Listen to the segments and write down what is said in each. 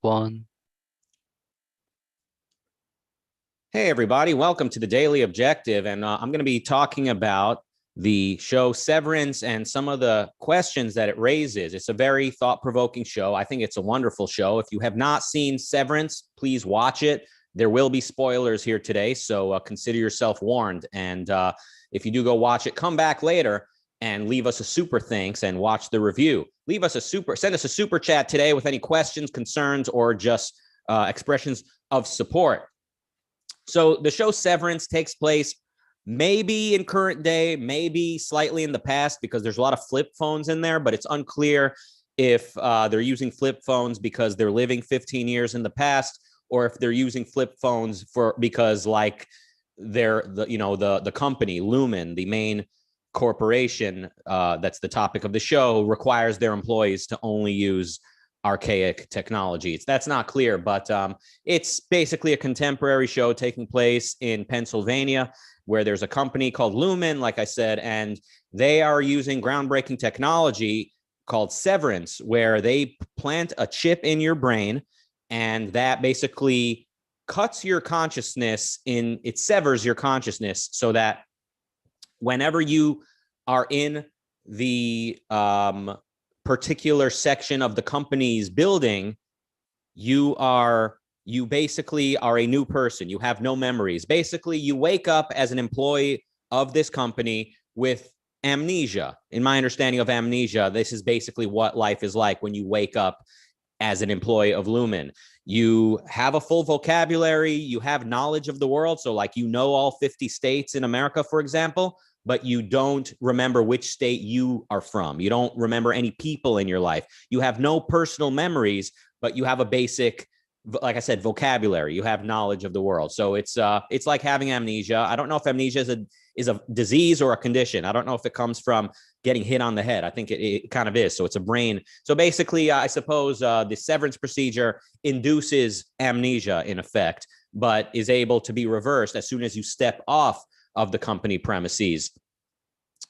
One. Hey, everybody. Welcome to the Daily Objective. And I'm going to be talking about the show Severance and some of the questions that it raises. It's a very thought-provoking show. I think it's a wonderful show. If you have not seen Severance, please watch it. There will be spoilers here today, so consider yourself warned. And if you do go watch it, come back later and leave us a super thanks and watch the review. Send us a super chat today with any questions, concerns, or just expressions of support. So the show Severance takes place maybe in current day, maybe slightly in the past, because there's a lot of flip phones in there, but it's unclear if they're using flip phones because they're living 15 years in the past, or if they're using flip phones because like the company Lumen, the main corporation that's the topic of the show, requires their employees to only use archaic technology. That's not clear, but it's basically a contemporary show taking place in Pennsylvania, where there's a company called Lumen, like I said, and they are using groundbreaking technology called Severance, where they plant a chip in your brain, and that basically cuts your consciousness it severs your consciousness so that whenever you are in the particular section of the company's building, you basically are a new person. You have no memories. Basically, you wake up as an employee of this company with amnesia. In my understanding of amnesia, this is basically what life is like when you wake up as an employee of Lumen. You have a full vocabulary, you have knowledge of the world. So like, all 50 states in America, for example, but you don't remember which state you are from. You don't remember any people in your life. You have no personal memories, but you have a basic, like I said, vocabulary. You have knowledge of the world. So it's like having amnesia. I don't know if amnesia is a disease or a condition. I don't know if it comes from getting hit on the head. I think it kind of is. So it's a brain. So basically, I suppose the severance procedure induces amnesia in effect, but is able to be reversed as soon as you step off of the company premises.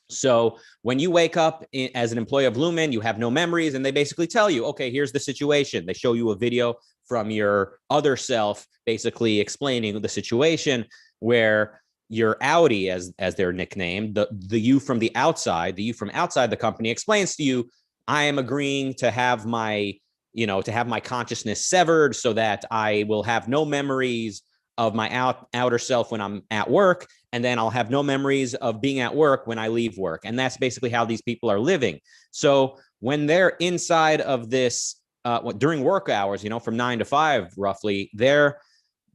So when you wake up as an employee of Lumen, you have no memories, and they basically tell you, okay, here's the situation. They show you a video from your other self, basically explaining the situation where your outie, as they're nicknamed, the you from the outside, the company, explains to you, I am agreeing to have my consciousness severed so that I will have no memories of my outer self when I'm at work, and then I'll have no memories of being at work when I leave work. And that's basically how these people are living. So when they're inside of this, during work hours, from 9 to 5 roughly, they're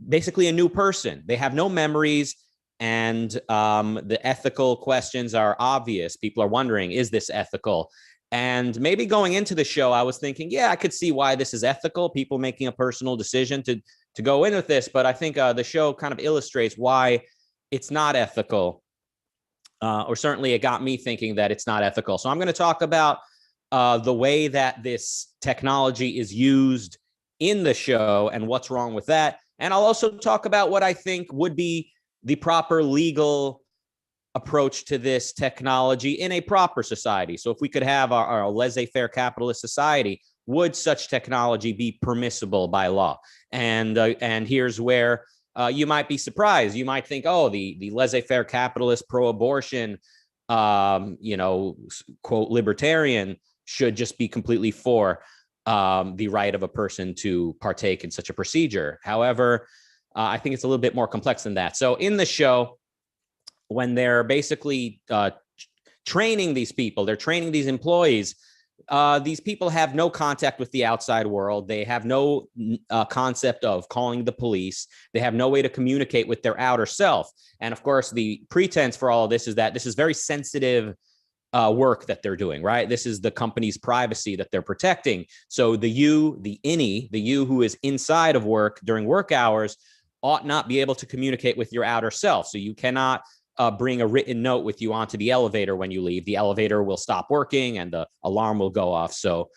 basically a new person. They have no memories, and the ethical questions are obvious. People are wondering, is this ethical? And maybe going into the show, I was thinking, yeah, I could see why this is ethical, people making a personal decision to go in with this. But I think the show kind of illustrates why it's not ethical, or certainly it got me thinking that it's not ethical. So I'm going to talk about the way that this technology is used in the show and what's wrong with that. And I'll also talk about what I think would be the proper legal approach to this technology in a proper society. So if we could have our laissez-faire capitalist society, would such technology be permissible by law? And here's where you might be surprised. You might think, oh, the laissez-faire capitalist pro-abortion, quote, libertarian should just be completely for the right of a person to partake in such a procedure. However, I think it's a little bit more complex than that. So in the show, when they're basically training these people, they're training these employees, these people have no contact with the outside world. They have no concept of calling the police. They have no way to communicate with their outer self. And of course, the pretense for all of this is that this is very sensitive work that they're doing, right? This is the company's privacy that they're protecting. So the you who is inside of work during work hours, ought not be able to communicate with your outer self. So you cannot bring a written note with you onto the elevator when you leave. The elevator will stop working and the alarm will go off. So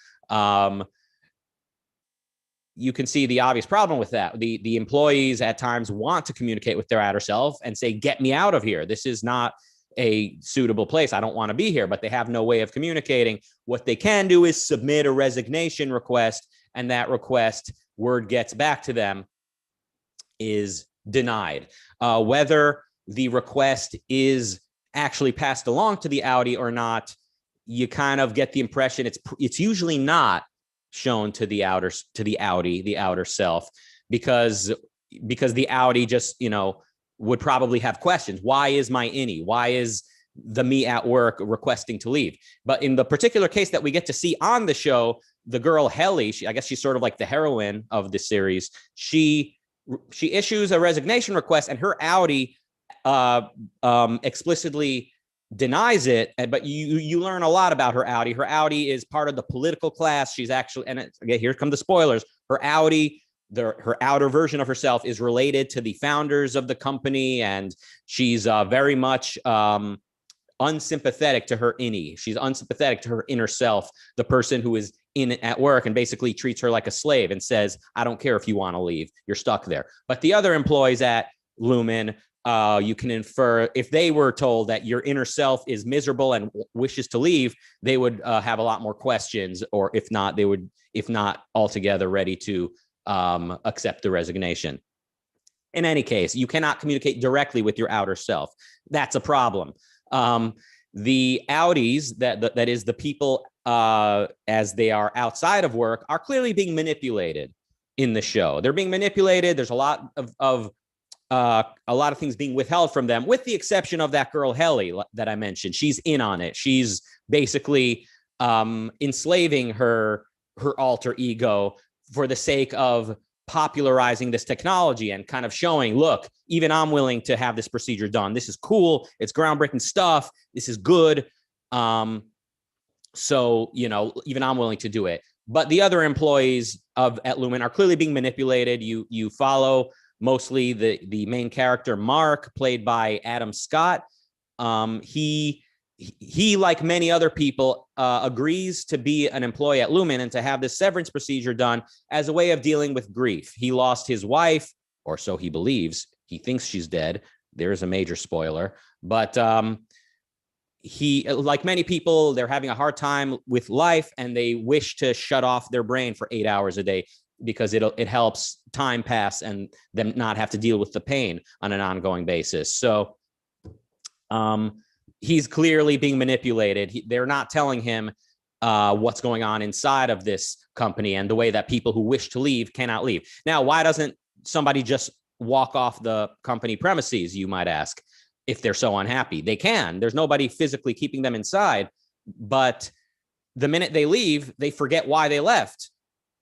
you can see the obvious problem with that. The employees at times want to communicate with their outer self and say, get me out of here. This is not a suitable place. I don't want to be here, but they have no way of communicating. What they can do is submit a resignation request, and that request word gets back to them is denied. Whether the request is actually passed along to the outie or not, you kind of get the impression it's usually not shown to the outie, the outer self, because the outie just, would probably have questions. Why is my innie? Why is the me at work requesting to leave? But in the particular case that we get to see on the show, the girl Helly, I guess she's sort of like the heroine of the series. She issues a resignation request, and her outie explicitly denies it. But you learn a lot about her outie. Her outie is part of the political class. She's actually, and again, here come the spoilers. Her outie, her outer version of herself, is related to the founders of the company, and she's very much unsympathetic to her innie. She's unsympathetic to her inner self, the person who is in at work and basically treats her like a slave and says, I don't care if you want to leave, you're stuck there. But the other employees at Lumen, you can infer, if they were told that your inner self is miserable and wishes to leave, they would have a lot more questions, or if not, they would, if not altogether, ready to accept the resignation. In any case, you cannot communicate directly with your outer self. That's a problem. The outies, that is the people as they are outside of work, are clearly being manipulated in the show. They're being manipulated. There's a lot of things being withheld from them, with the exception of that girl Helly that I mentioned. She's in on it. She's basically enslaving her alter ego for the sake of popularizing this technology and kind of showing, look, even I'm willing to have this procedure done. This is cool. It's groundbreaking stuff. This is good. So, even I'm willing to do it. But the other employees at Lumen are clearly being manipulated. You follow mostly the main character, Mark, played by Adam Scott. He, like many other people, agrees to be an employee at Lumen and to have this severance procedure done as a way of dealing with grief. He lost his wife, or so he believes. He thinks she's dead. There's a major spoiler. But he, like many people, they're having a hard time with life, and they wish to shut off their brain for 8 hours a day because it helps time pass and them not have to deal with the pain on an ongoing basis. So he's clearly being manipulated. They're not telling him what's going on inside of this company and the way that people who wish to leave cannot leave. Now, why doesn't somebody just walk off the company premises, you might ask, if they're so unhappy? They can. There's nobody physically keeping them inside. But the minute they leave, they forget why they left.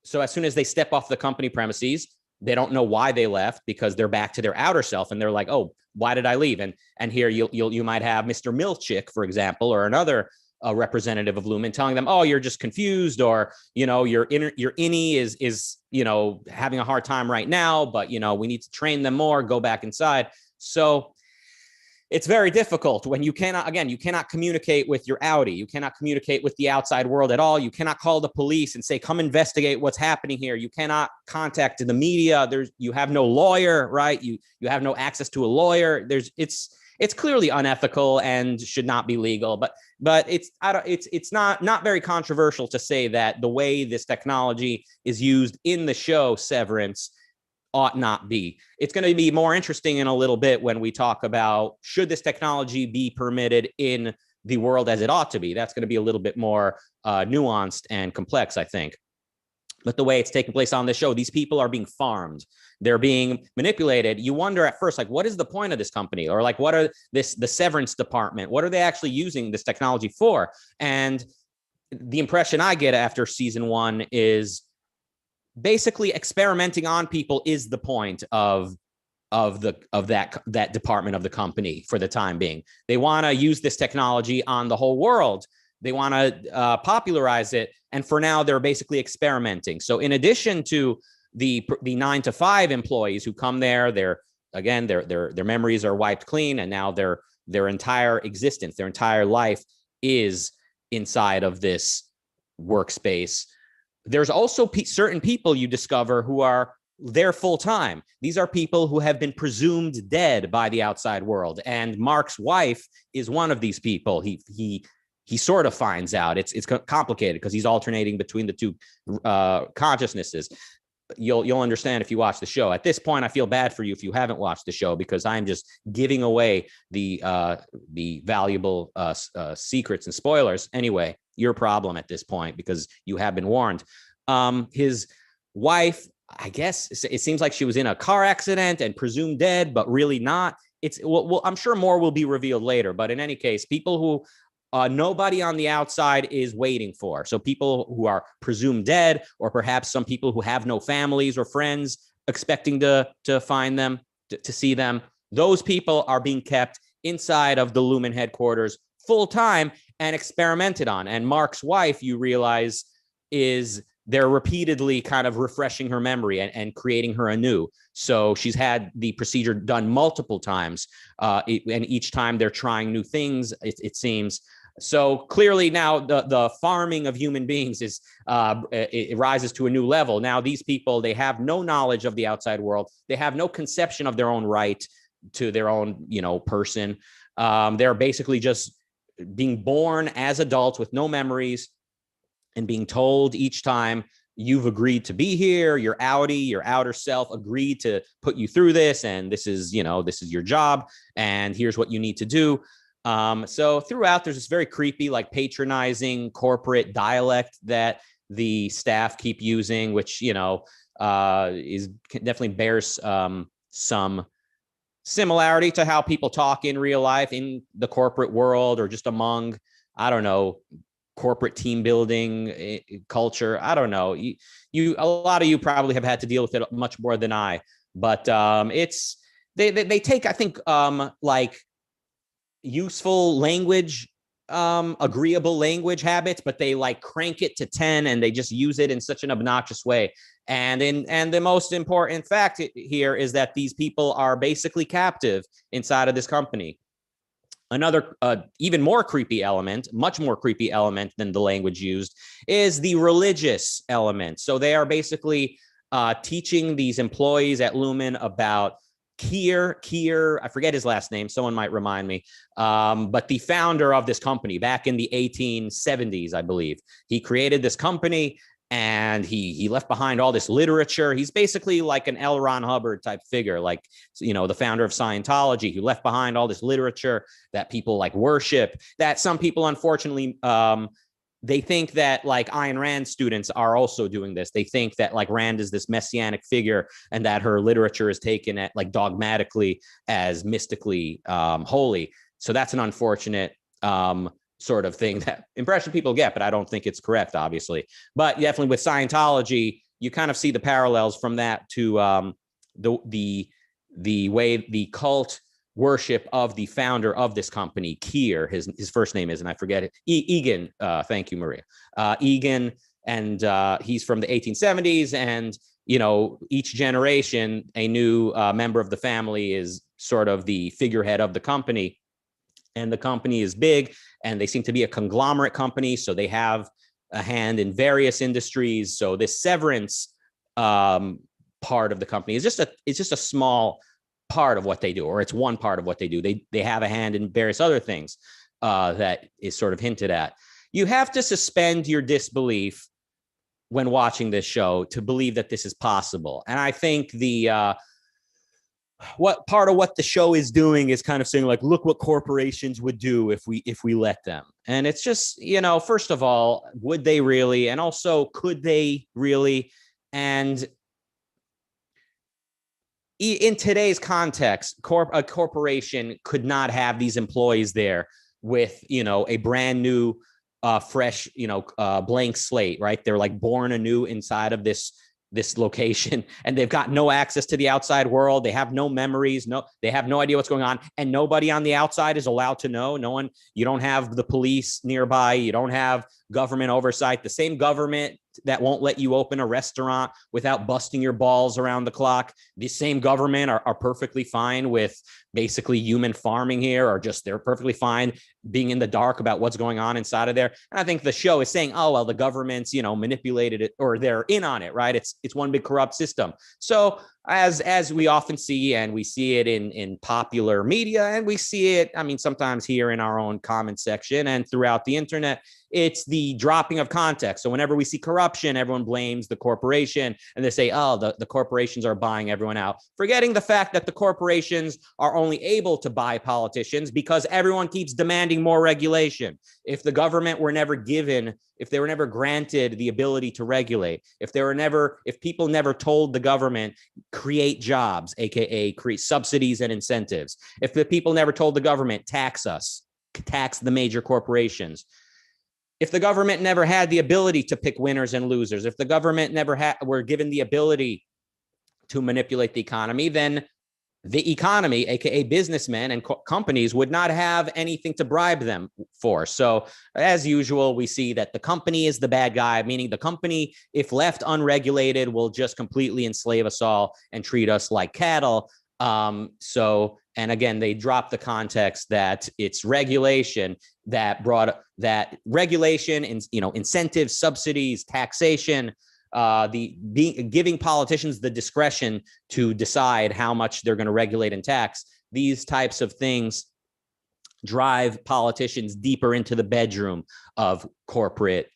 So as soon as they step off the company premises, they don't know why they left, because they're back to their outer self, and they're like, oh, why did I leave? And here you might have Mr. Milchick, for example, or another representative of Lumen telling them, oh, you're just confused, or your innie is having a hard time right now, but we need to train them more, go back inside. So it's very difficult when you cannot communicate with your outie. You cannot communicate with the outside world at all. You cannot call the police and say, come investigate what's happening here. You cannot contact the media. You have no lawyer, right? You have no access to a lawyer. It's clearly unethical and should not be legal, but it's not very controversial to say that the way this technology is used in the show Severance ought not be. It's going to be more interesting in a little bit when we talk about, should this technology be permitted in the world as it ought to be? That's going to be a little bit more nuanced and complex, I think. But the way it's taking place on this show, these people are being farmed. They're being manipulated. You wonder at first, like, what is the point of this company? Or like, what are the severance department? What are they actually using this technology for? And the impression I get after season 1 is basically experimenting on people is the point of that department of the company for the time being. They want to use this technology on the whole world. They want to popularize it, and for now they're basically experimenting. So in addition to the 9 to 5 employees who come there, their memories are wiped clean, and now their entire existence, their entire life is inside of this workspace. There's also certain people you discover who are there full time. These are people who have been presumed dead by the outside world. And Mark's wife is one of these people. He sort of finds out. It's complicated because he's alternating between the two consciousnesses. you'll understand if you watch the show. At this point, I feel bad for you if you haven't watched the show, because I'm just giving away the valuable secrets and spoilers. Anyway, your problem at this point, because you have been warned. His wife, I guess it seems like she was in a car accident and presumed dead, but really not. Well, I'm sure more will be revealed later. But in any case, people who nobody on the outside is waiting for. So people who are presumed dead, or perhaps some people who have no families or friends expecting to find them, to see them, those people are being kept inside of the Lumen headquarters full time and experimented on. And Mark's wife, you realize, they're repeatedly kind of refreshing her memory and creating her anew. So she's had the procedure done multiple times, and each time they're trying new things, it seems. So clearly now the farming of human beings it rises to a new level. Now these people, they have no knowledge of the outside world. They have no conception of their own right to their own, person. They're basically just being born as adults with no memories and being told each time, you've agreed to be here, your outer self agreed to put you through this, and this is your job, and here's what you need to do. So throughout, there's this very creepy, like patronizing corporate dialect that the staff keep using, which, definitely bears some similarity to how people talk in real life in the corporate world, or just among, I don't know, corporate team building culture. I don't know. A lot of you probably have had to deal with it much more than I, but they take, I think, like useful language, agreeable language habits, but they like crank it to 10 and they just use it in such an obnoxious way. And the most important fact here is that these people are basically captive inside of this company. Another even more creepy element, much more creepy element than the language used, is the religious element. So they are basically teaching these employees at Lumen about Keir, I forget his last name, someone might remind me, but the founder of this company back in the 1870s, I believe. He created this company, and he left behind all this literature. He's basically like an L. Ron Hubbard type figure, like, the founder of Scientology, who left behind all this literature that people like worship, that some people, unfortunately, they think that like Ayn Rand students are also doing this. They think that like Rand is this messianic figure, and that her literature is taken at like dogmatically as mystically holy. So that's an unfortunate sort of thing, that impression people get, but I don't think it's correct, obviously. But definitely with Scientology, you kind of see the parallels from that to the way the cult worship of the founder of this company, Keir, his first name is, and I forget it, Egan. Thank you, Maria. Egan, and he's from the 1870s, and each generation, a new member of the family is sort of the figurehead of the company. And the company is big, and they seem to be a conglomerate company, so they have a hand in various industries. So this Severance part of the company is just a small part of what they do, or it's one part of what they do. They have a hand in various other things that is sort of hinted at. You have to suspend your disbelief when watching this show to believe that this is possible. And I think what part of what the show is doing is kind of saying, like, look what corporations would do if we let them. And it's just, first of all, would they really? And also, could they really? And in today's context, a corporation could not have these employees there with, a brand new, fresh, blank slate, right? They're like born anew inside of this location, and they've got no access to the outside world. They have no memories. They have no idea what's going on, and nobody on the outside is allowed to know. No one, you don't have the police nearby. You don't have government oversight. The same government that won't let you open a restaurant without busting your balls around the clock. The same government are perfectly fine with basically human farming here, or just they're perfectly fine being in the dark about what's going on inside of there. And I think the show is saying, oh, well, the government's, manipulated it, or they're in on it, right? It's one big corrupt system. So as we often see, and we see it in popular media, and we see it, I mean, sometimes here in our own comment section and throughout the internet, it's the dropping of context. So whenever we see corruption, everyone blames the corporation, and they say, oh, the corporations are buying everyone out, forgetting the fact that the corporations are only able to buy politicians because everyone keeps demanding more regulation. If the government were never given, if they were never granted the ability to regulate, if people never told the government, create jobs, aka create subsidies and incentives, if the people never told the government, tax us, tax the major corporations, if the government never had the ability to pick winners and losers, if the government never were given the ability to manipulate the economy, then the economy, aka businessmen and companies, would not have anything to bribe them for. So as usual, we see that the company is the bad guy, meaning the company, if left unregulated, will just completely enslave us all and treat us like cattle. And again, they drop the context that it's regulation that brought that regulation and, incentives, subsidies, taxation, giving politicians the discretion to decide how much they're going to regulate and tax. These types of things drive politicians deeper into the bedroom of corporate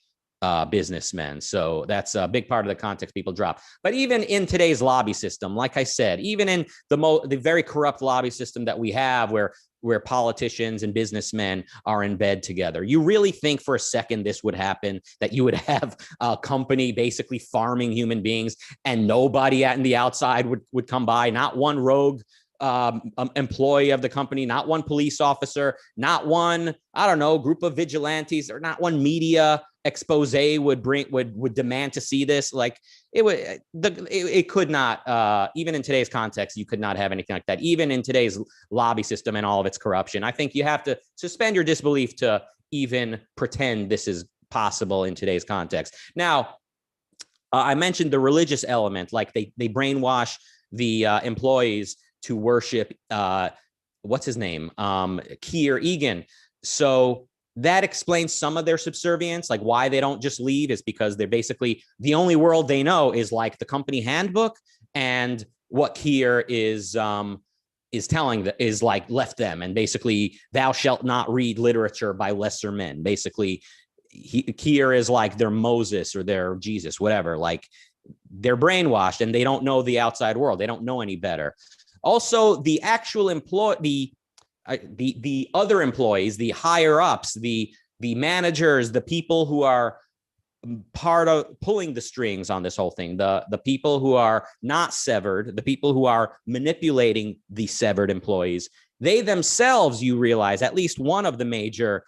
businessmen. So that's a big part of the context people drop. But even in today's lobby system, like I said, even in the very corrupt lobby system that we have, where politicians and businessmen are in bed together, you really think for a second this would happen, that you would have a company basically farming human beings and nobody in the outside would come by, not one rogue employee of the company, not one police officer, not one, I don't know, group of vigilantes, or not one media expose would demand to see this. Like it could not, even in today's context, you could not have anything like that, even in today's lobby system and all of its corruption. I think you have to suspend your disbelief to even pretend this is possible in today's context. Now, I mentioned the religious element, like they brainwash the employees to worship, what's his name? Keir Egan. So that explains some of their subservience, like why they don't just leave is because they're basically, the only world they know is like the company handbook, and what Keir is telling them is like left them, and basically thou shalt not read literature by lesser men. Basically, Keir is like their Moses or their Jesus, whatever. Like they're brainwashed and they don't know the outside world. They don't know any better. Also, the actual the other employees, the higher ups, the managers, the people who are part of pulling the strings on this whole thing, the people who are not severed, the people who are manipulating the severed employees, they themselves, you realize, at least one of the major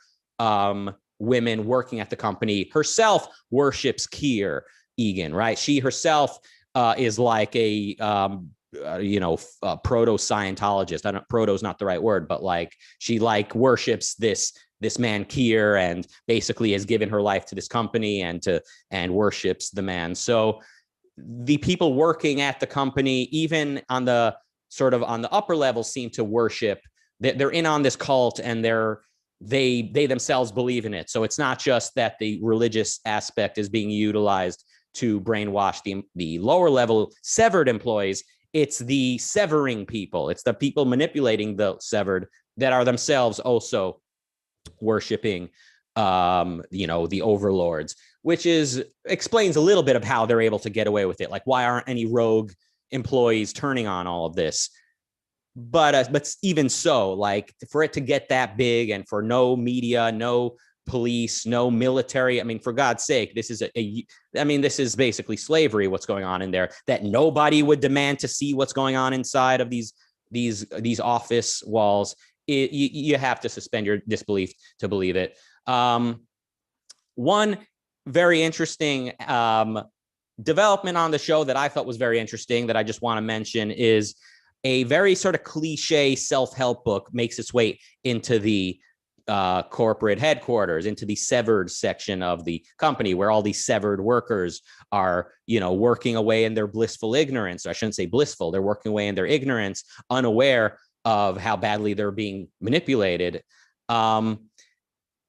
women working at the company herself worships Keir Egan, right? She herself is like a proto-Scientologist. I don't, proto is not the right word, but like she like worships this man Keir, and basically has given her life to this company and worships the man. So the people working at the company, even on the upper level, seem to worship. They're in on this cult, and they themselves believe in it. So it's not just that the religious aspect is being utilized to brainwash the lower level severed employees. It's the severing people. It's the people manipulating the severed that are themselves also worshiping, the overlords, which explains a little bit of how they're able to get away with it. Like, why aren't any rogue employees turning on all of this? But even so, like, for it to get that big, and for no media, no police, no military, I mean, for God's sake, this is this is basically slavery, what's going on in there, that nobody would demand to see what's going on inside of these office walls. You have to suspend your disbelief to believe it. One very interesting development on the show that I thought was very interesting, that I just want to mention, is a very sort of cliche self-help book makes its way into the corporate headquarters, into the severed section of the company, where all these severed workers are, working away in their blissful ignorance. I shouldn't say blissful. They're working away in their ignorance, unaware of how badly they're being manipulated.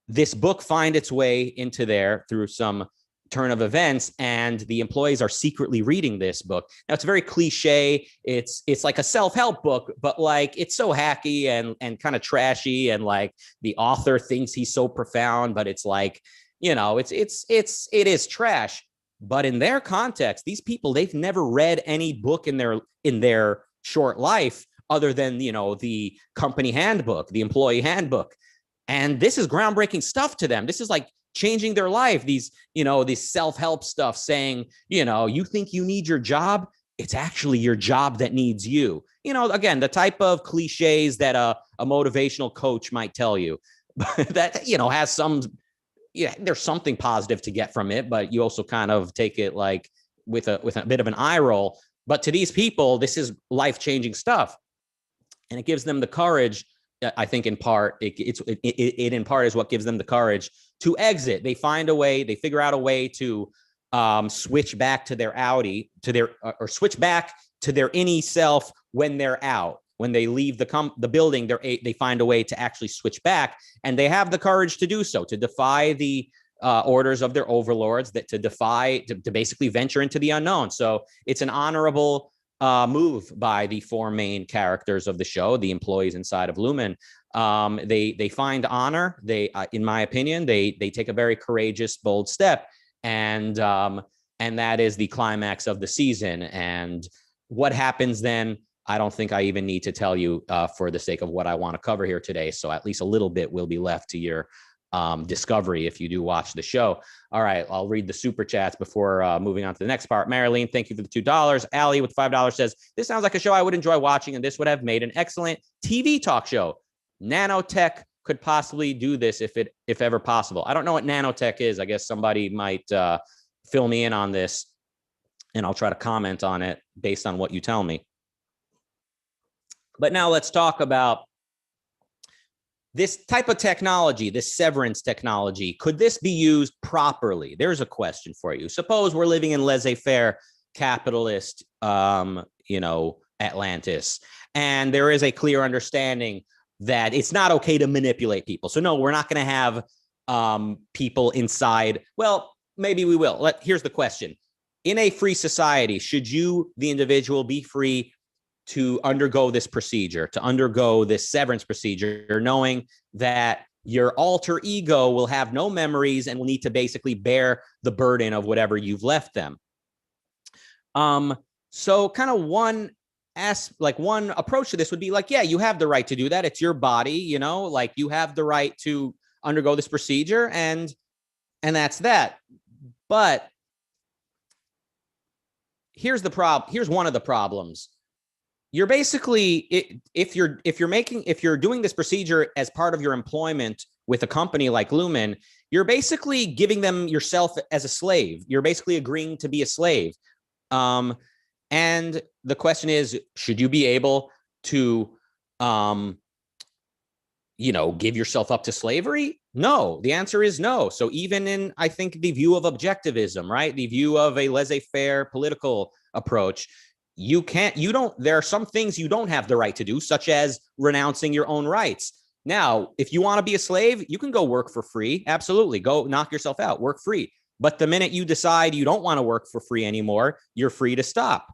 This book finds its way into there through some turn of events, and the employees are secretly reading this book. Now, it's very cliche. It's like a self-help book, but like it's so hacky and kind of trashy, and like the author thinks he's so profound, but it's like, you know, it is trash. But in their context, these people, they've never read any book in their short life other than, you know, the company handbook, the employee handbook. And this is groundbreaking stuff to them. This is like changing their life. These, you know, this self-help stuff saying, you know, you think you need your job. It's actually your job that needs you. You know, again, the type of cliches that a motivational coach might tell you that, you know, has some, yeah, there's something positive to get from it, but you also kind of take it like with a bit of an eye roll. But to these people, this is life-changing stuff. And it gives them the courage. I think in part, it in part is what gives them the courage to exit. They find a way, they figure out a way to switch back to their or switch back to their innie self when they're out. When they leave the building, they find a way to actually switch back, and they have the courage to do so, to defy the orders of their overlords, to basically venture into the unknown. So it's an honorable move by the four main characters of the show, the employees inside of Lumen. They find honor. In my opinion, they take a very courageous, bold step, and that is the climax of the season. And what happens then, I don't think I even need to tell you for the sake of what I want to cover here today. So at least a little bit will be left to your discovery if you do watch the show. All right, I'll read the super chats before moving on to the next part. Marilyn, thank you for the $2. Allie with $5 says, this sounds like a show I would enjoy watching, and this would have made an excellent TV talk show. Nanotech could possibly do this if ever possible. I don't know what nanotech is. I guess somebody might fill me in on this, and I'll try to comment on it based on what you tell me. But now let's talk about this type of technology, this severance technology. Could this be used properly? There's a question for you. Suppose we're living in laissez-faire capitalist, Atlantis, and there is a clear understanding that it's not okay to manipulate people. So no, we're not going to have people inside. Well, maybe we will. Here's the question. In a free society, should you, the individual, be free to undergo this procedure, to undergo this severance procedure, knowing that your alter ego will have no memories and will need to basically bear the burden of whatever you've left them? So kind of one approach to this would be like, yeah, you have the right to do that. It's your body, like you have the right to undergo this procedure, and that's that. But here's the problem. Here's one of the problems. You're basically, if you're doing this procedure as part of your employment with a company like Lumen, you're basically giving them yourself as a slave. You're basically agreeing to be a slave. And the question is, should you be able to, give yourself up to slavery? No, the answer is no. So even in, I think, the view of objectivism, right? The view of a laissez-faire political approach, there are some things you don't have the right to do, such as renouncing your own rights. Now, if you want to be a slave, you can go work for free. Absolutely. Go knock yourself out, work free. But the minute you decide you don't want to work for free anymore, you're free to stop.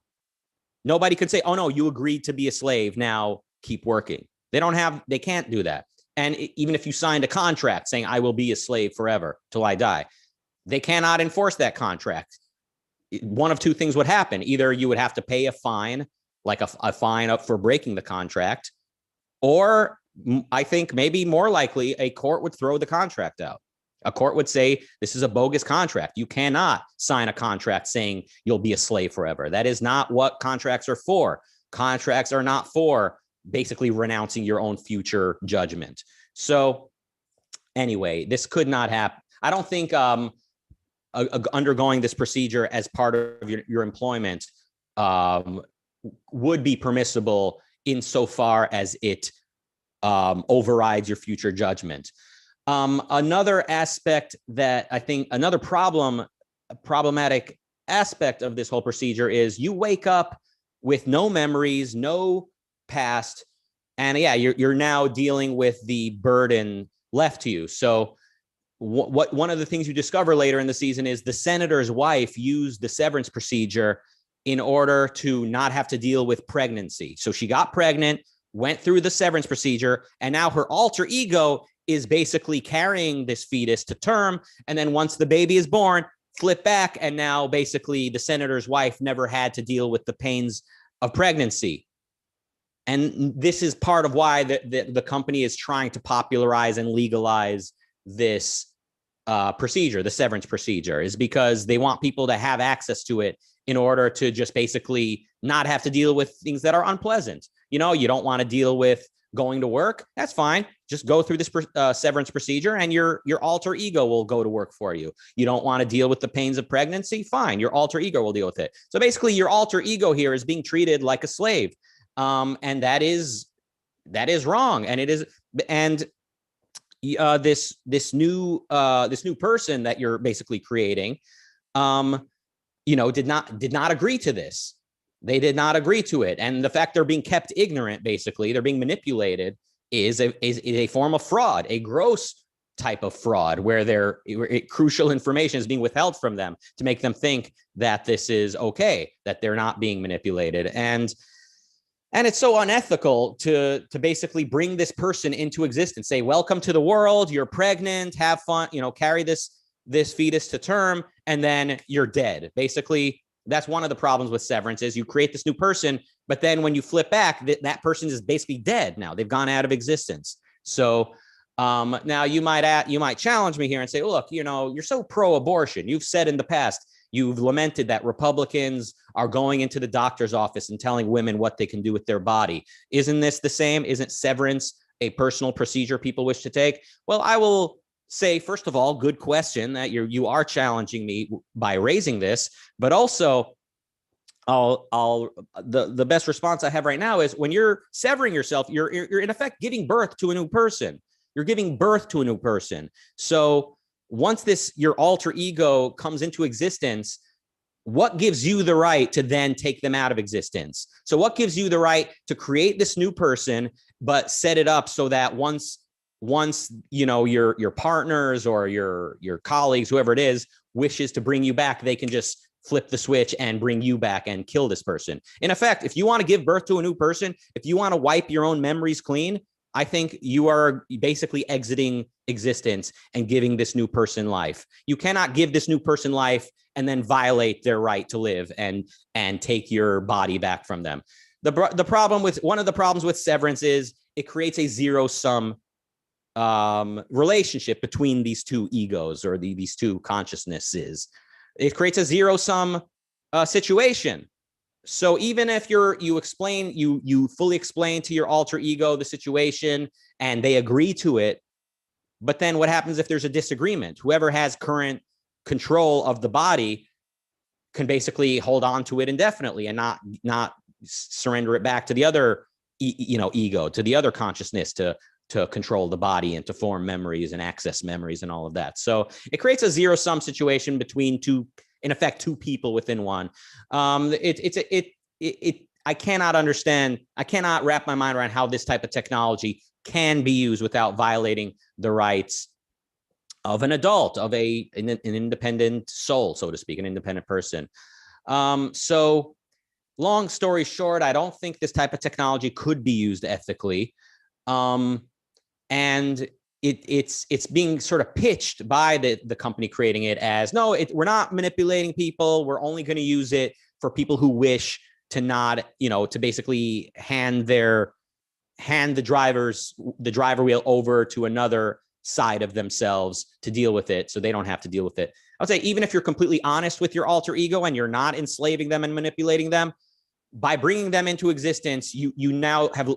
Nobody can say, oh no, you agreed to be a slave, now keep working. They can't do that. And even if you signed a contract saying I will be a slave forever till I die, they cannot enforce that contract. One of two things would happen. Either you would have to pay a fine, like a fine up for breaking the contract, or I think maybe more likely a court would throw the contract out. A court would say, this is a bogus contract. You cannot sign a contract saying you'll be a slave forever. That is not what contracts are for. Contracts are not for basically renouncing your own future judgment. So anyway, this could not happen. I don't think undergoing this procedure as part of your employment would be permissible insofar as it overrides your future judgment. Another aspect that I think, another problematic aspect of this whole procedure is you wake up with no memories, no past, and yeah, you're now dealing with the burden left to you. So what one of the things you discover later in the season is the senator's wife used the severance procedure in order to not have to deal with pregnancy. So she got pregnant, went through the severance procedure, and now her alter ego is basically carrying this fetus to term. And then once the baby is born, flip back, and now basically the senator's wife never had to deal with the pains of pregnancy. And this is part of why the company is trying to popularize and legalize this procedure, the severance procedure, is because they want people to have access to it in order to just basically not have to deal with things that are unpleasant. You know, you don't want to deal with going to work. That's fine. Just go through this severance procedure and your alter ego will go to work for you. You don't want to deal with the pains of pregnancy? Fine. Your alter ego will deal with it. So basically your alter ego here is being treated like a slave. And that is wrong. And it is, and this new person that you're basically creating, did not agree to this. They did not agree to it. And the fact they're being kept ignorant, basically, they're being manipulated, is a form of fraud, a gross type of fraud where crucial information is being withheld from them to make them think that this is okay, that they're not being manipulated. And it's so unethical to basically bring this person into existence, say, welcome to the world, you're pregnant, have fun, carry this fetus to term, and then you're dead. Basically, that's one of the problems with Severance is you create this new person, but then when you flip back, that person is basically dead now. They've gone out of existence. So now you might challenge me here and say, look, you're so pro-abortion. You've said in the past, you've lamented that Republicans are going into the doctor's office and telling women what they can do with their body. Isn't this the same? Isn't severance a personal procedure people wish to take? Well, I will say, first of all, good question that you are challenging me by raising this, but also the best response I have right now is when you're severing yourself, you're in effect giving birth to a new person. You're giving birth to a new person. So once your alter ego comes into existence, what gives you the right to then take them out of existence? So what gives you the right to create this new person, but set it up so that once your partners or your colleagues, whoever it is, wishes to bring you back, they can just flip the switch and bring you back and kill this person. In effect, if you want to give birth to a new person, if you want to wipe your own memories clean, I think you are basically exiting existence and giving this new person life. You cannot give this new person life and then violate their right to live and take your body back from them. One of the problems with Severance is it creates a zero-sum relationship between these two egos or these two consciousnesses. It creates a zero-sum situation. So even if you fully explain to your alter ego the situation and they agree to it, but then what happens if there's a disagreement? Whoever has current control of the body can basically hold on to it indefinitely and not surrender it back to the other ego, to the other consciousness to control the body and to form memories and access memories and all of that. So it creates a zero-sum situation between two people within one. I cannot understand. I cannot wrap my mind around how this type of technology can be used without violating the rights of an adult, of an independent soul, so to speak, an independent person. So long story short, I don't think this type of technology could be used ethically. And it's being sort of pitched by the company creating it as, no, we're not manipulating people. We're only going to use it for people who wish to not, to basically hand the driver wheel over to another side of themselves to deal with it so they don't have to deal with it. I would say even if you're completely honest with your alter ego and you're not enslaving them and manipulating them, by bringing them into existence, you now have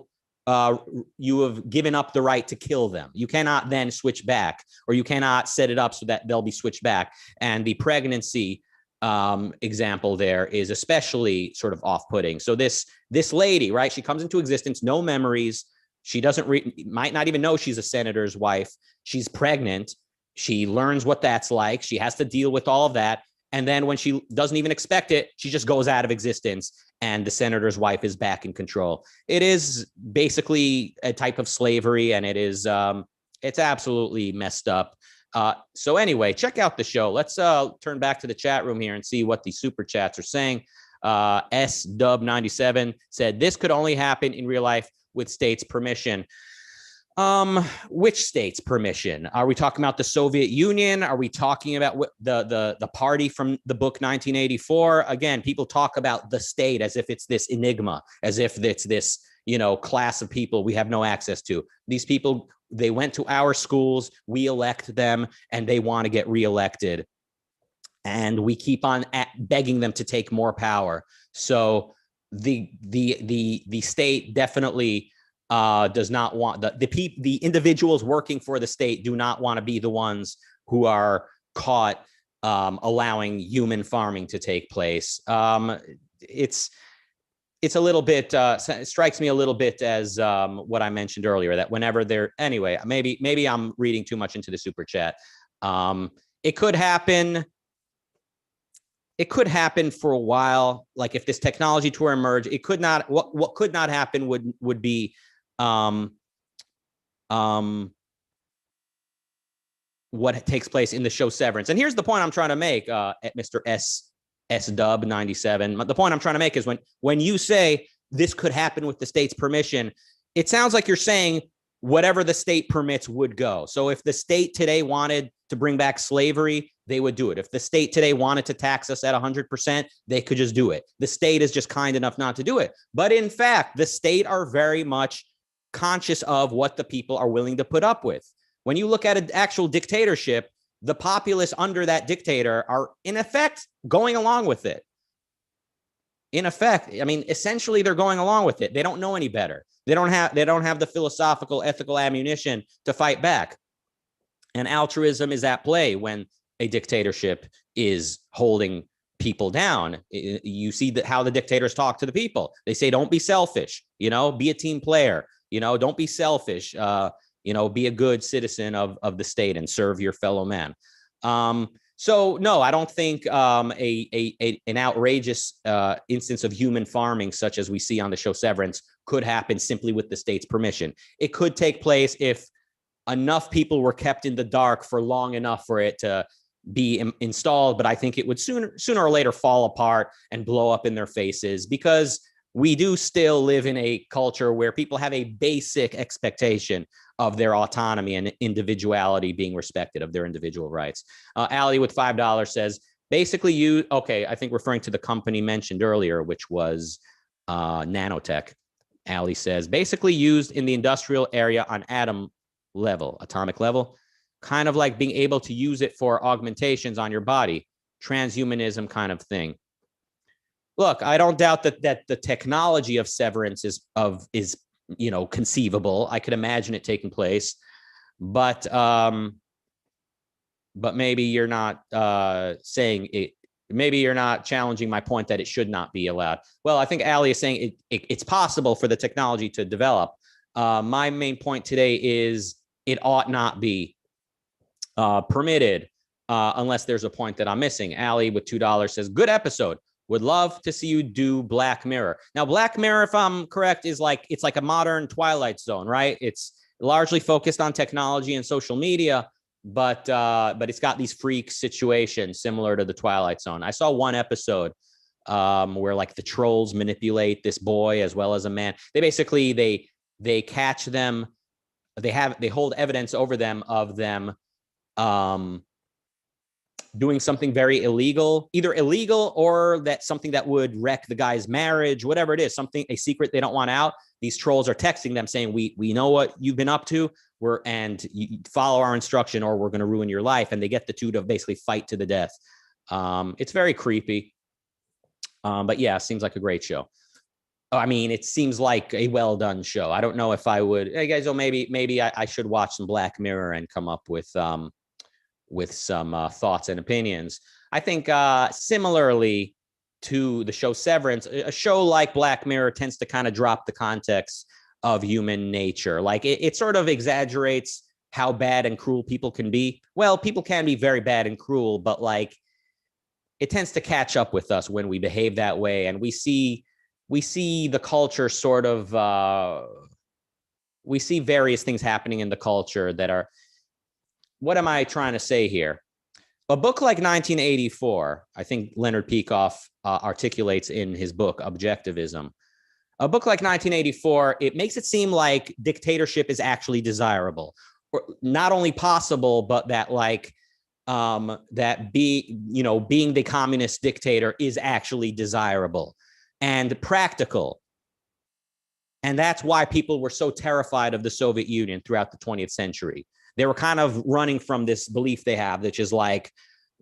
you have given up the right to kill them. You cannot then switch back, or you cannot set it up so that they'll be switched back. And the pregnancy example there is especially sort of off-putting. So this lady, right, she comes into existence, no memories. She might not even know she's a senator's wife. She's pregnant. She learns what that's like. She has to deal with all of that. And then when she doesn't even expect it, she just goes out of existence and the senator's wife is back in control. It is basically a type of slavery, and it is it's absolutely messed up. So anyway, check out the show. Let's turn back to the chat room here and see what the super chats are saying. SDub97 said this could only happen in real life with states' permission. Which state's permission? Are we talking about the Soviet Union? Are we talking about the party from the book 1984? Again, people talk about the state as if it's this enigma, as if it's this, class of people we have no access to. These people, they went to our schools, we elect them, and they want to get reelected. And we keep on begging them to take more power. So the state definitely does not want the individuals working for the state do not want to be the ones who are caught allowing human farming to take place. It's a little bit it strikes me a little bit as what I mentioned earlier, that whenever they're anyway, maybe I'm reading too much into the super chat. It could happen. It could happen for a while. Like if this technology to emerge, it could not. What could not happen would be what takes place in the show Severance. And here's the point I'm trying to make, at Mr. Dub 97. The point I'm trying to make is when you say this could happen with the state's permission, it sounds like you're saying whatever the state permits would go. So if the state today wanted to bring back slavery, they would do it. If the state today wanted to tax us at 100%, they could just do it. The state is just kind enough not to do it. But in fact, the state are very much conscious of what the people are willing to put up with. When you look at an actual dictatorship, the populace under that dictator are in effect going along with it. In effect, I mean, essentially they're going along with it. They don't know any better. They don't have the philosophical, ethical ammunition to fight back. And altruism is at play when a dictatorship is holding people down. You see how the dictators talk to the people. They say, don't be selfish, be a team player, don't be selfish, be a good citizen of the state and serve your fellow man. So no, I don't think an outrageous instance of human farming, such as we see on the show Severance, could happen simply with the state's permission. It could take place if enough people were kept in the dark for long enough for it to be installed, but I think it would sooner or later fall apart and blow up in their faces, because we do still live in a culture where people have a basic expectation of their autonomy and individuality being respected, of their individual rights. Ali with $5 says, basically I think referring to the company mentioned earlier, which was nanotech. Ali says, basically used in the industrial area on atomic level, kind of like being able to use it for augmentations on your body, transhumanism kind of thing. Look, I don't doubt that the technology of Severance is conceivable. I could imagine it taking place, but maybe you're not saying it. Maybe you're not challenging my point that it should not be allowed. Well, I think Ali is saying it's possible for the technology to develop. My main point today is it ought not be permitted unless there's a point that I'm missing. Ali with $2 says, good episode. Would love to see you do Black Mirror. Now, Black Mirror, if I'm correct, it's like a modern Twilight Zone, right? It's largely focused on technology and social media, but it's got these freak situations similar to the Twilight Zone. I saw one episode where like the trolls manipulate this boy as well as a man. They basically they catch them. They hold evidence over them of them doing something very illegal, either illegal or that something that would wreck the guy's marriage, whatever it is, a secret they don't want out. These trolls are texting them saying, we know what you've been up to, and you follow our instruction or we're going to ruin your life. And they get the two to basically fight to the death. It's very creepy. But yeah, seems like a great show. I mean, it seems like a well done show. I don't know if I would, hey guys, maybe I should watch some Black Mirror and come up with some thoughts and opinions. I think similarly to the show Severance, a show like Black Mirror tends to kind of drop the context of human nature. Like it sort of exaggerates how bad and cruel people can be. Well, people can be very bad and cruel, but like it tends to catch up with us when we behave that way. And we see the culture sort of, we see various things happening in the culture that are, what am I trying to say here? A book like 1984, I think Leonard Peikoff articulates in his book, Objectivism. A book like 1984, it makes it seem like dictatorship is actually desirable, or not only possible, but that like being the communist dictator is actually desirable and practical. And that's why people were so terrified of the Soviet Union throughout the 20th century. They were kind of running from this belief they have, which is like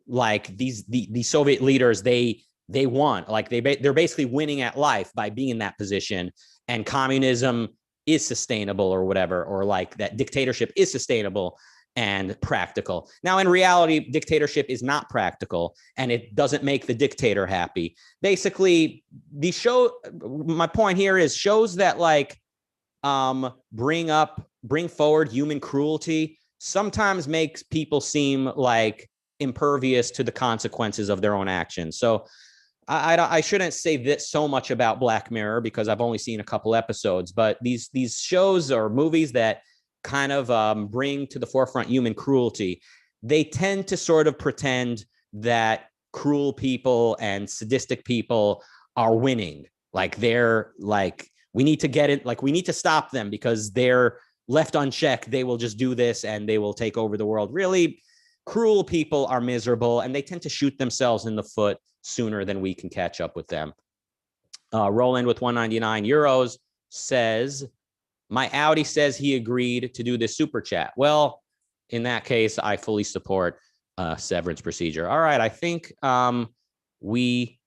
the Soviet leaders, they won, like they're basically winning at life by being in that position, and communism is sustainable or whatever, or like that dictatorship is sustainable and practical. Now, in reality, dictatorship is not practical, and it doesn't make the dictator happy. Basically, my point here is shows that like bring forward human cruelty sometimes makes people seem like impervious to the consequences of their own actions. So I shouldn't say this so much about Black Mirror because I've only seen a couple episodes, but these shows or movies that kind of bring to the forefront human cruelty, they tend to sort of pretend that cruel people and sadistic people are winning. Like they're like, we need to get it, like we need to stop them because they're left unchecked. They will just do this and they will take over the world. Really, cruel people are miserable and they tend to shoot themselves in the foot sooner than we can catch up with them. Roland with 199 euros says, my Audi says he agreed to do this super chat. Well, in that case, I fully support severance procedure. All right, I think we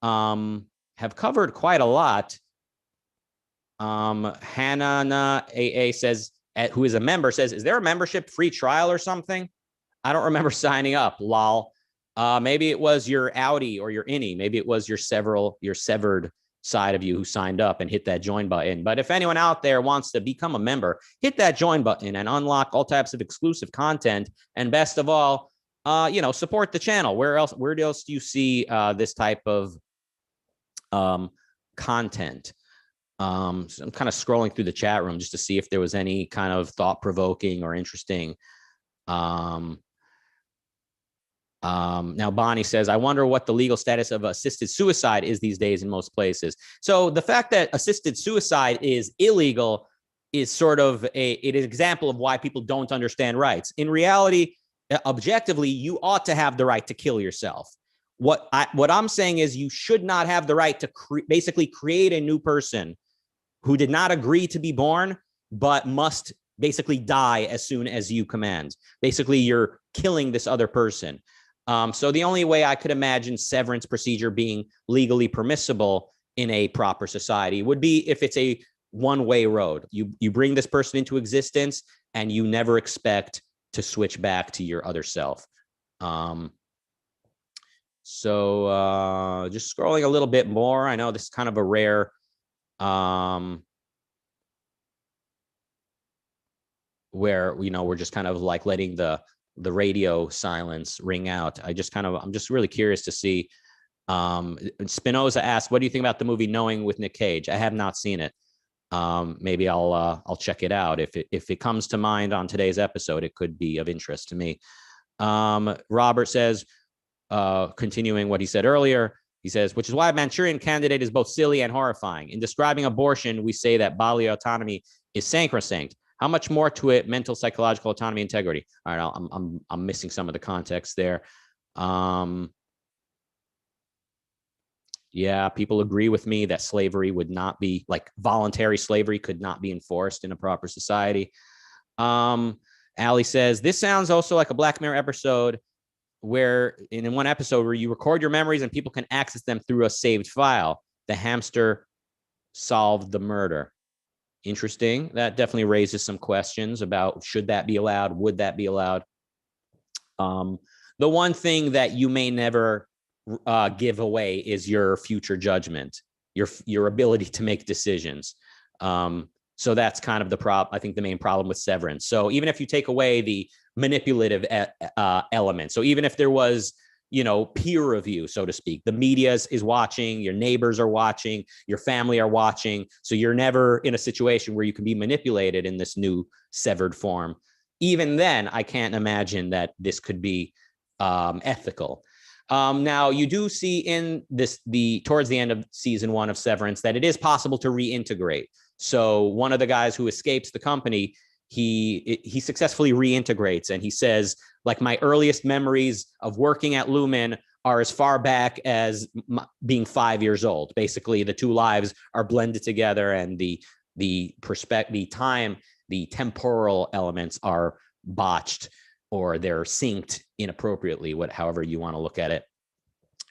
have covered quite a lot. Hannah AA says, who is a member, says, is there a membership free trial or something? I don't remember signing up, lol. Maybe it was your Audi or your innie. Maybe it was your severed side of you who signed up and hit that join button. But if anyone out there wants to become a member, hit that join button and unlock all types of exclusive content. And best of all, support the channel. Where else do you see this type of content? So I'm kind of scrolling through the chat room just to see if there was any kind of thought-provoking or interesting. Now Bonnie says, I wonder what the legal status of assisted suicide is these days in most places. So the fact that assisted suicide is illegal is sort of an example of why people don't understand rights. In reality, objectively, you ought to have the right to kill yourself. What I'm saying is you should not have the right to basically create a new person who did not agree to be born, but must basically die as soon as you command. Basically, you're killing this other person. So the only way I could imagine severance procedure being legally permissible in a proper society would be if it's a one-way road. You bring this person into existence and you never expect to switch back to your other self. So just scrolling a little bit more. I know this is kind of a rare where we're just kind of like letting the radio silence ring out. I'm just really curious to see. Spinoza asked, what do you think about the movie Knowing with Nick Cage? I have not seen it. Maybe I'll check it out. If it comes to mind on today's episode, it could be of interest to me. Robert says, continuing what he said earlier, he says, which is why Manchurian Candidate is both silly and horrifying. In describing abortion, we say that bodily autonomy is sacrosanct. How much more to it? Mental, psychological autonomy, integrity. All right, I'm missing some of the context there. Yeah, people agree with me that slavery would not be, like voluntary slavery could not be enforced in a proper society. Ali says, this sounds also like a Black Mirror episode where in one episode where you record your memories and people can access them through a saved file. The hamster solved the murder. Interesting. That definitely raises some questions about should that be allowed? Would that be allowed? The one thing that you may never give away is your future judgment, your ability to make decisions. So that's kind of the problem. I think the main problem with severance. So even if you take away the manipulative element, so even if there was, peer review, so to speak, the media is watching, your neighbors are watching, your family are watching. So you're never in a situation where you can be manipulated in this new severed form. even then, I can't imagine that this could be ethical. Now, you do see in towards the end of season 1 of Severance that it is possible to reintegrate. So one of the guys who escapes the company, he successfully reintegrates, and he says, like, my earliest memories of working at Lumen are as far back as being 5 years old. Basically, the two lives are blended together, and the temporal elements are botched, or they're synced inappropriately, however you want to look at it.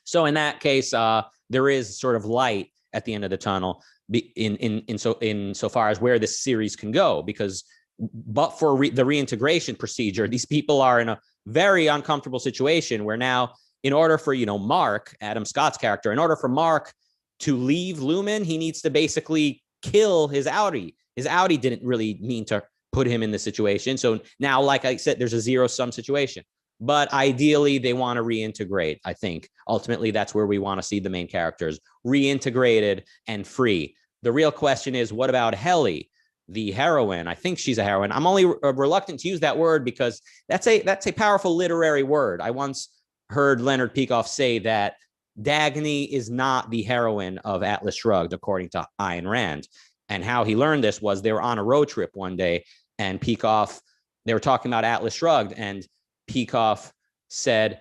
So in that case, there is sort of light at the end of the tunnel insofar as where this series can go, because but for the reintegration procedure, these people are in a very uncomfortable situation where now, in order for, Mark, Adam Scott's character, in order for Mark to leave Lumen, he needs to basically kill his Audi. His Audi didn't really mean to put him in this situation. So now, like I said, there's a zero-sum situation. But ideally, they want to reintegrate, I think. Ultimately, that's where we want to see the main characters reintegrated and free. The real question is, what about Helly, the heroine? I think she's a heroine. I'm only reluctant to use that word because that's a powerful literary word. I once heard Leonard Peikoff say that Dagny is not the heroine of Atlas Shrugged, according to Ayn Rand. And how he learned this was they were on a road trip one day, and Peikoff, they were talking about Atlas Shrugged, and Peikoff said,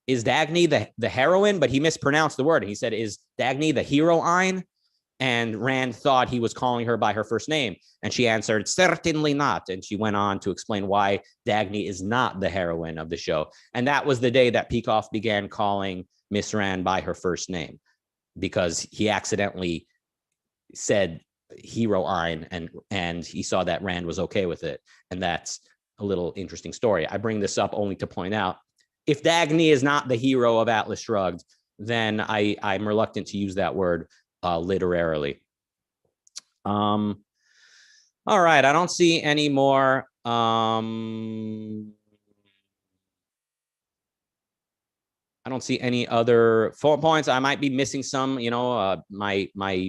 is Dagny the heroine? But he mispronounced the word. He said, is Dagny the heroine? And Rand thought he was calling her by her first name. And she answered, certainly not. And she went on to explain why Dagny is not the heroine of the show. And that was the day that Peikoff began calling Miss Rand by her first name, because he accidentally said heroine, and he saw that Rand was okay with it. And that's a little interesting story. I bring this up only to point out, if Dagny is not the hero of Atlas Shrugged, then I'm reluctant to use that word literarily. All right, I don't see any more. I don't see any other phone points. I might be missing some. My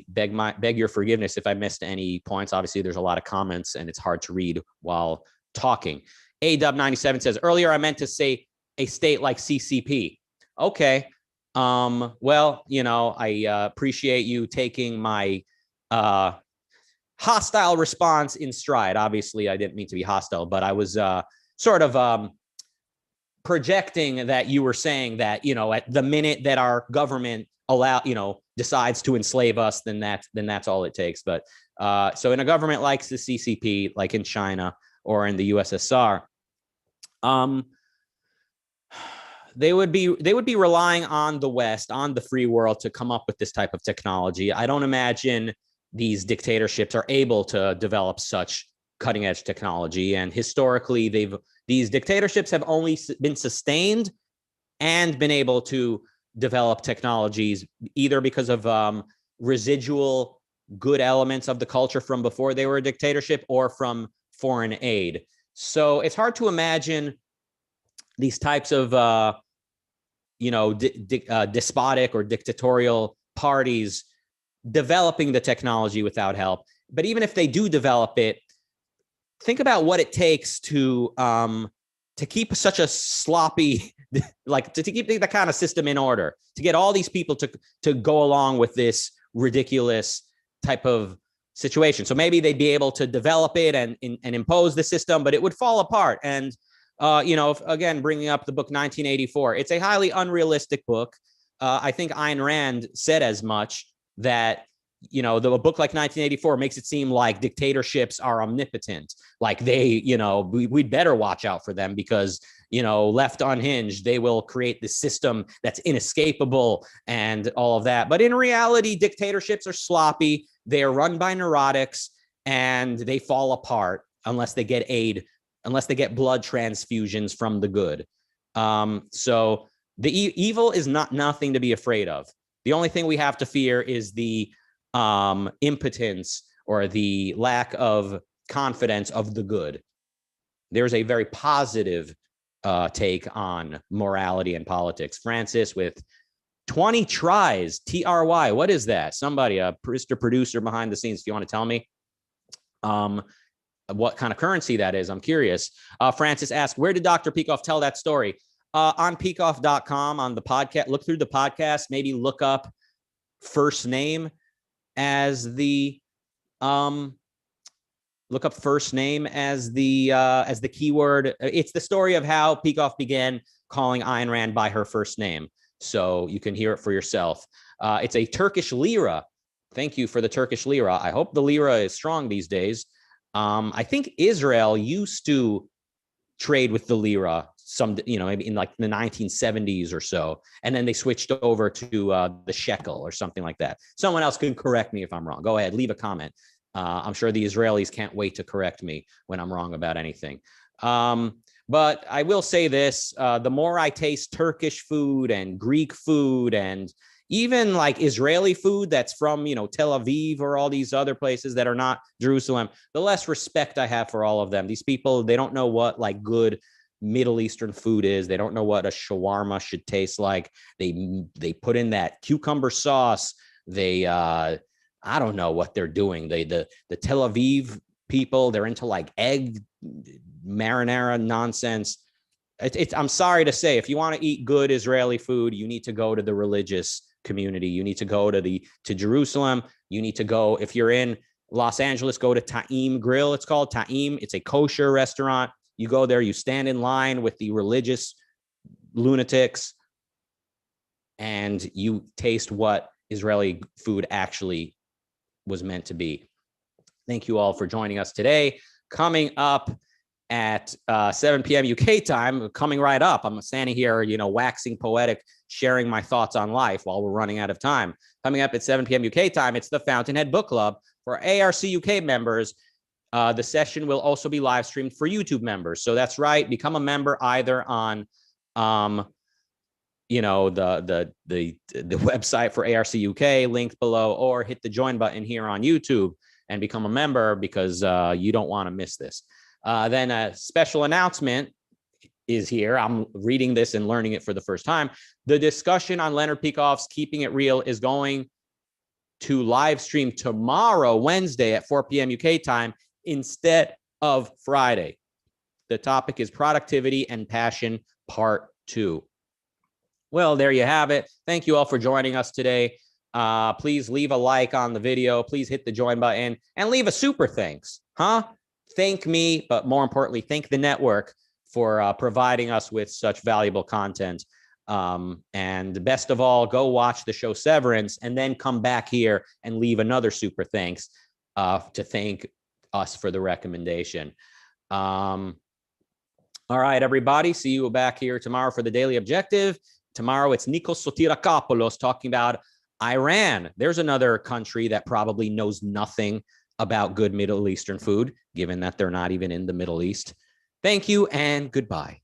beg your forgiveness if I missed any points. Obviously, there's a lot of comments, and it's hard to read while talking. AW97 says, earlier I meant to say a state like CCP. Okay. Well, I appreciate you taking my hostile response in stride. Obviously, I didn't mean to be hostile, but I was sort of projecting that you were saying that, at the minute that our government decides to enslave us, then that's all it takes. But so in a government like the CCP, like in China or in the USSR, they would be relying on the West, on the free world, to come up with this type of technology. I don't imagine these dictatorships are able to develop such cutting edge technology. And historically, these dictatorships have only been sustained and been able to develop technologies either because of residual good elements of the culture from before they were a dictatorship, or from foreign aid. So it's hard to imagine these types of despotic or dictatorial parties developing the technology without help. But even if they do develop it, think about what it takes to keep such a sloppy, like to keep the kind of system in order, to get all these people to go along with this ridiculous type of situation. So maybe they'd be able to develop it and impose the system, but it would fall apart. And again, bringing up the book 1984, it's a highly unrealistic book. I think Ayn Rand said as much, that the book like 1984 makes it seem like dictatorships are omnipotent, like they, we'd better watch out for them because, left unhinged, they will create this system that's inescapable and all of that. But in reality, dictatorships are sloppy. They are run by neurotics, and they fall apart unless they get aid, unless they get blood transfusions from the good. So the evil is nothing to be afraid of. The only thing we have to fear is the impotence or the lack of confidence of the good. There's a very positive take on morality and politics. Francis with 20 tries, TRY. What is that? Somebody, a Mr. Producer behind the scenes, if you want to tell me. what kind of currency that is. I'm curious. Francis asked, where did Dr. Peikoff tell that story? On peikoff.com, on the podcast. Look through the podcast, maybe look up first name as the keyword. It's the story of how Peikoff began calling Ayn Rand by her first name. So you can hear it for yourself. It's a Turkish lira. Thank you for the Turkish lira. I hope the lira is strong these days. I think Israel used to trade with the lira maybe in like the 1970s or so. And then they switched over to the shekel or something like that. Someone else can correct me if I'm wrong. Go ahead, leave a comment. I'm sure the Israelis can't wait to correct me when I'm wrong about anything. But I will say this, the more I taste Turkish food and Greek food and even like Israeli food that's from, Tel Aviv or all these other places that are not Jerusalem, the less respect I have for all of them. These people, they don't know what like good Middle Eastern food is. They don't know what a shawarma should taste like. They put in that cucumber sauce. I don't know what they're doing. The Tel Aviv people, they're into like egg marinara nonsense. I'm sorry to say, if you want to eat good Israeli food, you need to go to the religious community. You need to go to Jerusalem. You need to go, if you're in Los Angeles, go to Ta'im Grill. It's called Ta'im. It's a kosher restaurant. You go there, you stand in line with the religious lunatics, and you taste what Israeli food actually was meant to be. Thank you all for joining us today. Coming up at 7 p.m. UK time, coming right up. I'm standing here, waxing poetic, sharing my thoughts on life while we're running out of time. Coming up at 7 p.m. UK time, it's the Fountainhead Book Club for ARCUK members. The session will also be live streamed for YouTube members. So that's right. Become a member either on, the website for ARCUK linked below, or hit the join button here on YouTube and become a member, because you don't want to miss this. Then a special announcement is here. I'm reading this and learning it for the first time. The discussion on Leonard Peikoff's Keeping It Real is going to live stream tomorrow, Wednesday at 4 p.m. UK time, instead of Friday. The topic is Productivity and Passion, Part 2. Well, there you have it. Thank you all for joining us today. Please leave a like on the video. Please hit the join button and leave a super thanks. Thank me, but more importantly, thank the network for providing us with such valuable content. And best of all, go watch the show Severance and then come back here and leave another super thanks to thank us for the recommendation. All right, everybody. See you back here tomorrow for the Daily Objective. Tomorrow, it's Nikos Sotirakopoulos talking about Iran. There's another country that probably knows nothing about good Middle Eastern food, given that they're not even in the Middle East. Thank you and goodbye.